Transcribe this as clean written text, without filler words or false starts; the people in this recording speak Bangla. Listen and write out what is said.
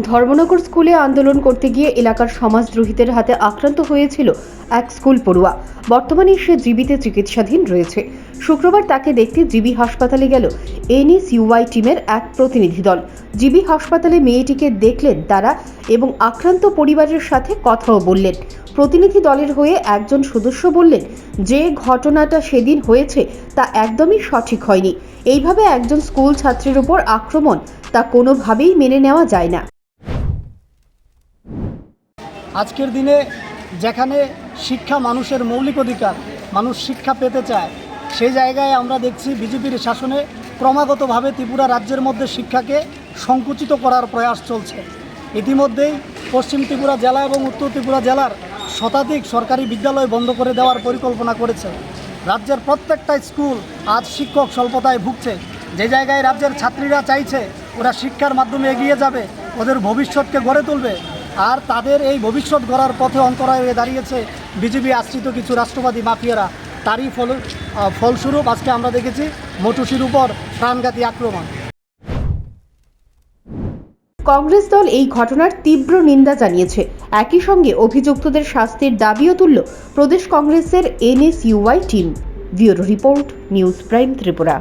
ধর্মনগর স্কুলে আন্দোলন করতে গিয়ে এলাকার সমাজদ্রোহীদের হাতে আক্রান্ত হয়েছিল এক স্কুল পড়ুয়া। বর্তমানে সে জীবিত চিকিৎসাধীন রয়েছে। শুক্রবার তাকে দেখতে জিবি হাসপাতালে গেল এনএসইউআই টিমের এক প্রতিনিধি দল। জিবি হাসপাতালে মেয়েটিকে দেখলেন তারা এবং আক্রান্ত পরিবারের সাথে কথাও বললেন। প্রতিনিধি দলের হয়ে একজন সদস্য বললেন, যে ঘটনাটা সেদিন হয়েছে তা একদমই সঠিক হয়নি। এইভাবে একজন স্কুল ছাত্রের উপর আক্রমণ তা কোনোভাবেই মেনে নেওয়া যায় না। আজকের দিনে যেখানে শিক্ষা মানুষের মৌলিক অধিকার, মানুষ শিক্ষা পেতে চায়, সেই জায়গায় আমরা দেখছি বিজেপির শাসনে ক্রমাগতভাবে ত্রিপুরা রাজ্যের মধ্যে শিক্ষাকে সংকুচিত করার প্রয়াস চলছে। ইতিমধ্যেই পশ্চিম ত্রিপুরা জেলা এবং উত্তর ত্রিপুরা জেলার শতাধিক সরকারি বিদ্যালয় বন্ধ করে দেওয়ার পরিকল্পনা করেছে। রাজ্যের প্রত্যেকটা স্কুল আজ শিক্ষক স্বল্পতায় ভুগছে। যে জায়গায় রাজ্যের ছাত্রীরা চাইছে ওরা শিক্ষার মাধ্যমে এগিয়ে যাবে, ওদের ভবিষ্যৎকে গড়ে তুলবে, আর তাদের এই ভবিষ্যৎ গড়ার পথে অন্তরায় হয়ে দাঁড়িয়েছে বিজেপি আশ্রিত কিছু রাষ্ট্রবাদী মাফিয়ারা। তারই ফলস্বরূপ আজকে আমরা দেখেছি মটুসির উপর প্রাণঘাতী আক্রমণ। কংগ্রেস দল এই ঘটনার তীব্র নিন্দা জানিয়েছে। একই সঙ্গে অভিযুক্তদের শাস্তির দাবিও তুলল প্রদেশ কংগ্রেসের NSUI team. Bureau report, news prime Tripura.